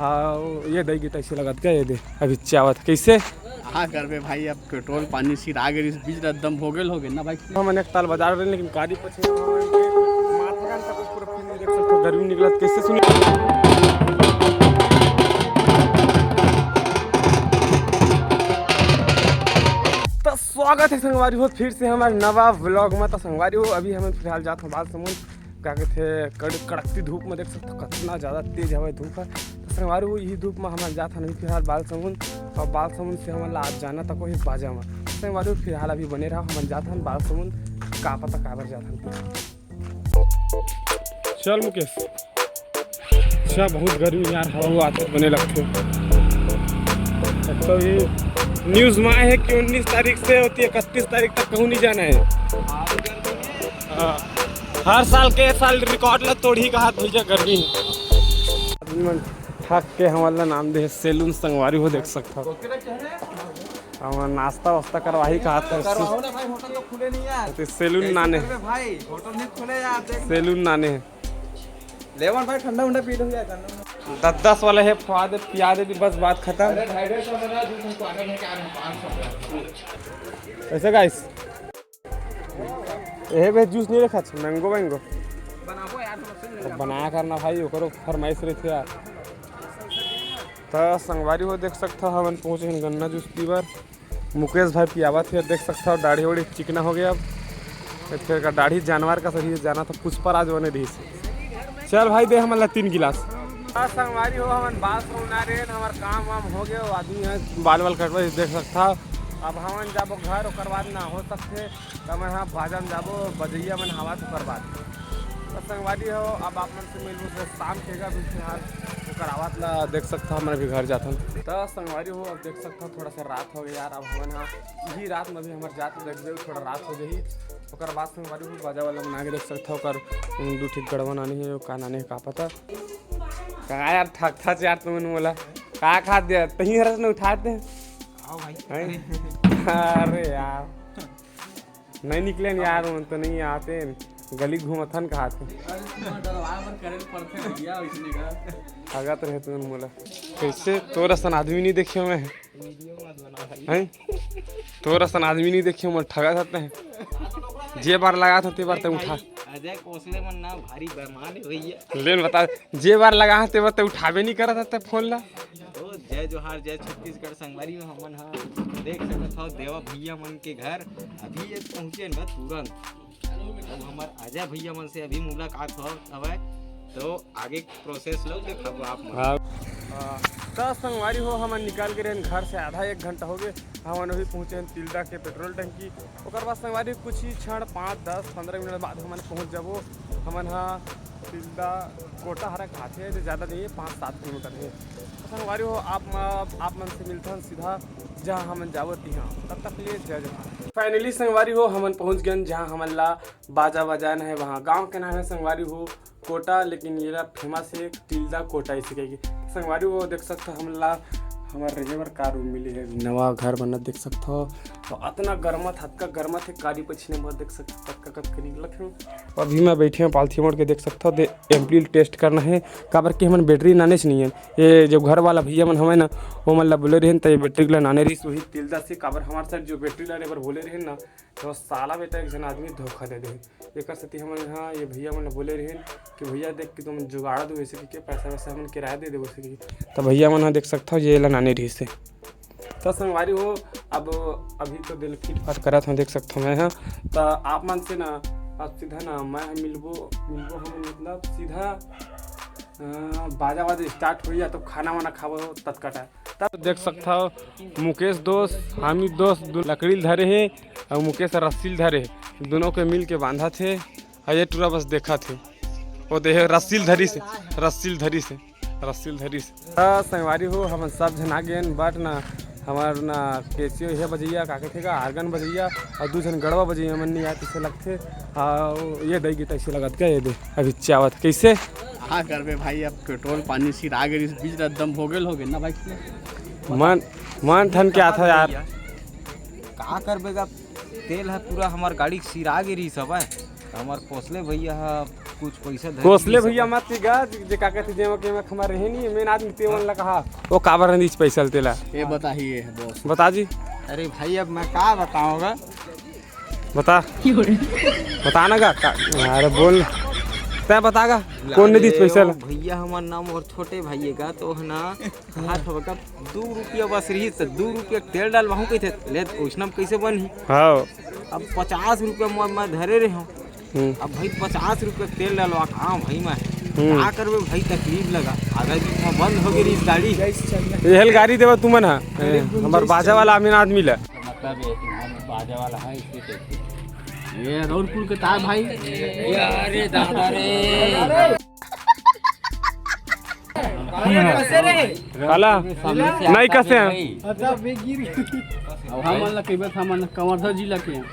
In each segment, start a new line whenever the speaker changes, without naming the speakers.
हाँ ये दही गिटा ऐसे लगत क्या ये दे अभी चावत कैसे
हाँ करबे भाई, अब पेट्रोल पानी सिर आगे इस बीच दम हो गए ना भाई।
हम एक ताल बाजार रहे लेकिन गाड़ी पछे माथगान का पूरा फील नहीं देख सकते, गर्मी निकलत कैसे सुनी। तो स्वागत है संगवारी हो फिर से हमारे नवा व्लॉग में। तो संगवारी हो अभी हमें फिलहाल जाते हैं बालसमुंद, क्या कहते हैं कड़कती धूप में, देख सकते हो कितना ज़्यादा तेज हवा धूप है। तो संगवारी हो यही धूप में हमारे जाता नहीं फिलहाल बालसमुंद, और बालसमुंद से हमारे आज जाना तक वही बाजा में। संगवारी हो फिलहाल अभी बने रहा हमारे जाता हैं बालसमुंद, का पता काबर जाता हैं। चल मुकेश, अच्छा बहुत गर्मी यार, हवा आते बने लगते। तो ये न्यूज़ में है कि 19 तारीख से होती है 31 तारीख तक कहूँ नहीं जाना है। हर साल के साल रिकॉर्ड ला तोड़ ही का हाथ भैया गर्मी थक के हमारा नाम दे सैलून संगवारी हो देख सकता हो। हम नाश्ता वास्ता करवाही का हाथ है सैलून नाने
भाई, होटल नहीं खुले यार,
सैलून नाने है
लेवन भाई ठंडा उंडा पी लो यार।
10 वाले है फुआ दे पिया दे बस बात खत्म। ऐसे गाइस ये बे जूस नहीं रखा मैंगो मैंगो
बनाबो यार,
बनाया करना भाई ओकरो फरमाइश रही थे यार। तो संगवारी हो देख सकता हो हम पहुँचे हैं गन्ना जूस पीवर। मुकेश भाई पियावा थे देख सकता हो, दाढ़ी वड़ी चिकना हो गया। अब फिर का दाढ़ी जानवर का सही जाना था कुछ पर आज बने दी से। चल भाई दे हमारा 3 गिलास। संगवारी हो हमारे बाल सुना रहे हमारे काम वाम हो गए, आदमी है बाल वाल कटवा देख सकता। अब हम जाबो घर और बाद ना हो सकते तो मैं हाँ भाजन जाबो बजैया मन हवा से बर्बाद। तो संगवारी हो अब आप मन से मिलूँ तो शाम खेगा भी फिलहाल आवाज ला देख सकता हमारे भी घर जाता। तो संगवारी हो अब देख सकता थोड़ा सा रात हो गया यार। अब हम हाँ यही रात में भी हमारे जाते देख दे थोड़ा रात हो गई। और बाद संगवारी हो बाजा वाला बना के देख सकता हो। 2 ठीक गड़बन आनी है का नानी है का पता कहाँ यार थक था यार तुमने बोला का खा दिया तही हरस ने उठाते हैं। अरे यार नहीं निकले यार तो नहीं आते गली घूमथन कहा थे अगत रहे तुमने बोला कैसे तोरा सन आदमी नहीं देखे मैं हैं, तोरा सन आदमी नहीं देखे मैं ठगा जाते हैं। जे बार लगा था ते बार ते उठा
अजय कोसले मन ना भारी बेमान है भैया।
लेन बता जे बार लगा ते बार ते उठावे नहीं करा था फोन ला।
तो जय जोहार जय छत्तीसगढ़ संगवारी में हमन हाँ देख सकते हो देवा भैया मन के घर अभी ये पहुँचे न तुरंत। अब हमार अजय भैया मन से अभी मुलाकात हो हवे तो आगे प्रोसेस लो देखो आप।
तो संगवारी हो हम निकाल के रहे घर से आधा 1 घंटा हो गए। हम अभी पहुँचे हैं तिल्दा के पेट्रोल टंकी। और बाद संगवारी कुछ ही क्षण 5, 10, 15 मिनट बाद हमने पहुँच जाबो। हमन हाँ तिल्दा कोटा हरा खाते हैं ज़्यादा नहीं है 5-7 किलोमीटर है। तो संगवारी हो आप मन से मिलते हैं सीधा जहाँ हमन जावत यहाँ तब तक लिए जय जहाँ। फाइनली संगवारी हो हमन पहुँच गए जहाँ हमन ला बाजा बजाना है। वहाँ गाँव के नाम है संगवारी हो कोटा, लेकिन ये फेमस है तिल्दा कोटा इसी कहेगी। संगवारी वो देख सकते हो हमला हमारे रेजेवर का रूम मिली है नवा घर बना देख सकते हो। तो इतना गर्मत हद का गर्मत है कारी पछने में देख सकते हो कब कब के निकलत हूँ। अभी मैं बैठे हैं पालथी मोड़ के देख सकते हो एम्पलीट टेस्ट करना है काबर कि हमारे बैटरी नाने से नहीं है। ये जो घर वाला भैया मन हमें ना वो मतलब बोले रहे तो ये बैटरी ला नाने रही वही तिल्दा से काबर हमारे साथ जो बैटरी लाने पर बोले रहे ना तो साला बेटा एक जन आदमी धोखा दे दे एक सती हमारे यहाँ ये भैया मन बोले रहे कि भैया देख कि तुम जुगाड़ दो वैसे कि पैसा वैसा हम किराया दे दे वैसे कि। तो भैया मन देख सकता हो ये लाने रही से। तो संगवारी हो अब अभी तो दिल फिट फाट करा था देख सकता हूँ मैं। हाँ तो आप मन से ना अब सीधा ना मैं मिलबो हम मतलब सीधा बाजा वाजा स्टार्ट हो तो खाना वाना खाबो तत्काटा। तब देख सकता हो मुकेश दोस्त हामिद दोस्त दो लकड़ी धरे है और मुकेश रस्सी धरे दोनों के मिल के बांधा थे। अजय टूरा बस देखा थे वो देखे रस्सी धरी से संगवारी हो हम सब जना गए बट ना हमार ना केसियो है बजैया का थे आर्गन बजैया और 2 जन गड़वा बजैया मन नहीं आते से लगते। ये दही गिटा ऐसे लगत क्या ये दे अभी चावत कैसे
हाँ करबे भाई, अब पेट्रोल पानी सिर आगे इस बीच दम हो गए ना भाई।
मन ठन क्या था यार
का करबेगा तेल है पूरा हमार गाड़ी सिरा गिरी सब है। हमार कोसले भैया कुछ पैसा धर
कोसले भैया मत गा जे का कहते जे के में खमा रहे नहीं मेन आदमी ते मन ला कहा वो काबर नहीं पैसा तेला
ये बताइए बॉस।
बता जी
अरे भाई अब मैं क्या बताऊंगा।
बता ना गा अरे बोल तय बतागा कौन नहीं दी पैसा
भैया हमार नाम और छोटे भाई का तो है ना हाथ का 2 रुपया बस रही तो 2 रुपया तेल डाल वहाँ कैसे ले उसना कैसे बनी।
हाँ
अब 50 रुपया मैं धरे रहे हूँ। अब भाई 50 रुपया तेल डालवा कहाँ भाई मैं क्या करबे भाई तकलीफ लगा आगे भी बंद हो गई इस गाड़ी
यह गाड़ी देवा तुमन है हमार बाजा वाला अमीन आदमी ला
मतलब बाजा वाला है
ये रौनपुर के तार भाई।
अरे दादा
काला नहीं कैसे हैं
अब हम ला कई बार हम कवर्धा जिला के हैं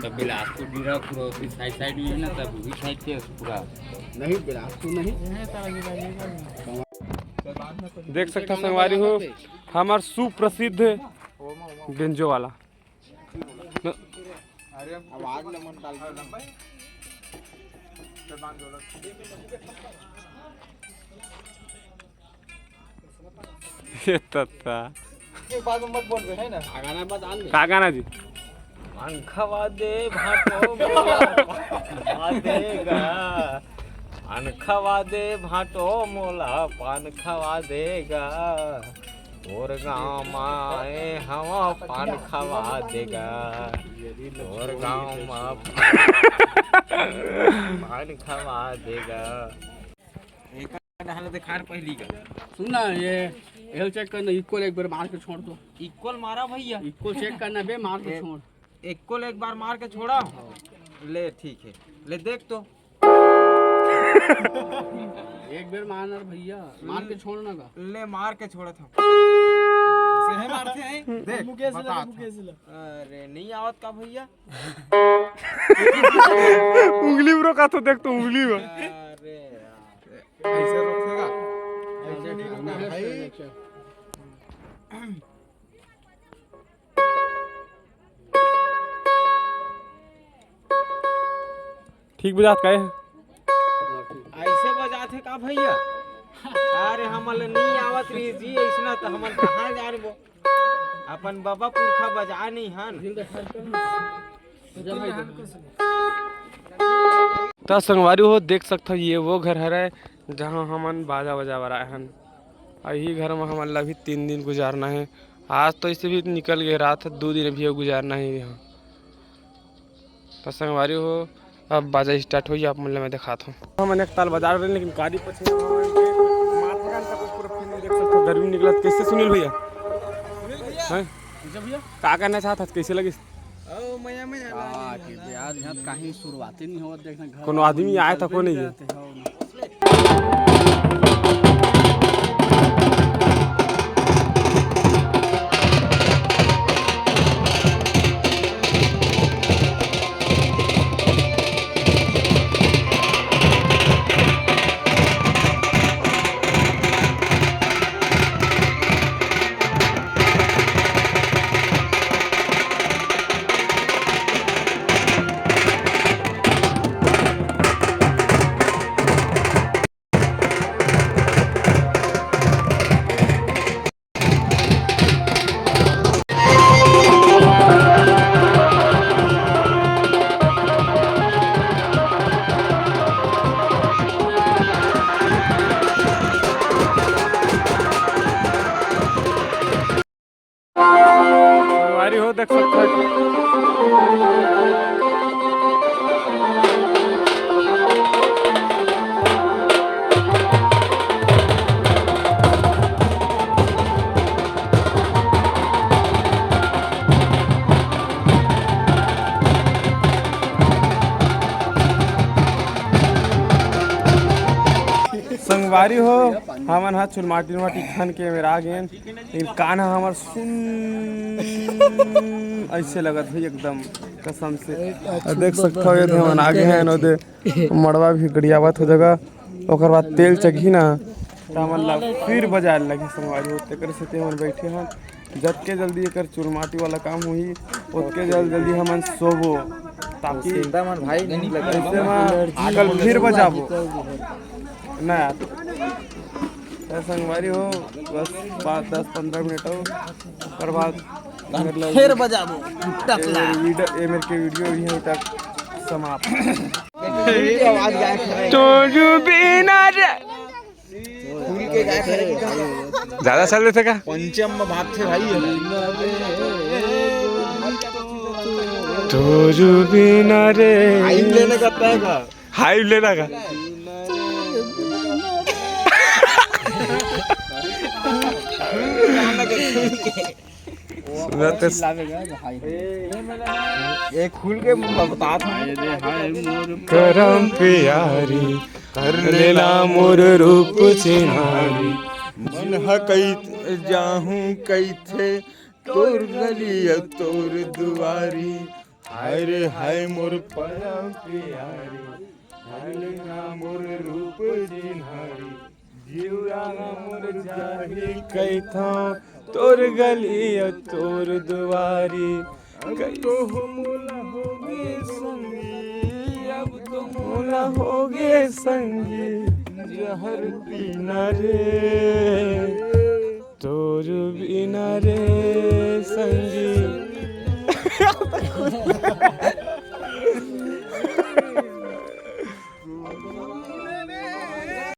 तो बिलासपुर जिला पूरा उसी साइड में है ना तब उसी साइड के पूरा
नहीं बिलासपुर नहीं।
देख सकता संगवारी हो हमार सुप्रसिद्ध बेंजो वाला
आवाज न मन काल
ये तत्ता
के बाद मत बोल रहे है ना
गाना बता दे
का गाना जी
पान खवा दे भाटो मोला देगा पान खवा दे भाटो मोला पान खवा देगा और गाँव माए हवा पान खवा देगा और गाँव में पान खवा देगा एक हालत खान पहली का
सुनना ये हेल चेक करना इक्वल एक बार मार के छोड़ दो।
इक्वल मारा भैया
इक्वल चेक करना बे मार के छोड़
इक्वल एक बार मार के छोड़ा ले ठीक है ले देख तो
एक बार मारना भैया मार के छोड़ना का
ले मार के छोड़ा था सही मारते हैं देख बता अरे नहीं आवत का भैया
उंगली में रोका तो देख तो उंगली में
अरे
ऐसे रोकेगा ठीक बुझात का है
ऐसे बजाते का भैया अरे हमल नहीं आवत रही जी ऐसना तो हमन कहाँ जानबो अपन बाबा पुरखा बजा नहीं हन
तो संगवारी हो देख सकते हो ये वो घर है जहाँ हमन बाजा बजा रहे हैं यही घर में हमन ला भी 3 दिन गुजारना है। आज तो इसे भी निकल गए रात 2 दिन भी गुजारना है यहाँ। तो संगवारी हो अब बाजा स्टार्ट हो आप मतलब मैं दिखाता हूँ हम एक ताल बजा रहे लेकिन गाड़ी पीछे देख सकते हो गर्मी निकला कैसे सुनील भैया का करना चाहता कैसे लगे
यार यहाँ कहीं शुरुआती नहीं हो देखना घर
कोनो आदमी आया था को नहीं हो देख सकते हो संगवारी हो हमन हा चुलमाटी माटी खन के मेरा आ गए लेकिन कान हमार सुन ऐसे लगत है एकदम कसम से देख सकते हो ये हमन आगे हैं नोदे मड़वा भी गड़ियावत हो जगह ओकर बाद तेल चघी ना तो हमन ला फिर बजाए लगी संगवारी हो तेकर से ते हमन बैठे हैं जतके जल्दी एकर चुलमाटी वाला काम हुई उतके जल्दी हमन सोबो ताकि
चिंता मन भाई नहीं लगा
ऐसे में कल फिर बजाबो ना यार संगवारी हो बस 5-10-15 मिनट हो ओकर बाद
फिर बजाबो टकला
मेरे के वीडियो यहीं तक समाप्त
आवाज गायब है
तोरू बिना रे
फूल के गायब है
ज्यादा चल रहे थे का
पंचम में भाग थे भाई
तोरू बिना रे
टाइम लेने का तय का
हाई लेना का
एक खुल के बता था
करम प्यारी कर लेला मोर रूप चिन्हारी
मन हकई जाहूं कई थे तोर गली तोर दुआरी हाय रे हाय मोर परम प्यारी कर लेला मोर रूप चिन्हारी जीवरा मोर जाही कई था तोर गली तोर दुआरी कई तो मोला होगे संगी अब तो मोला होगे संगी जहर पीना रे तोर बिना रे संगी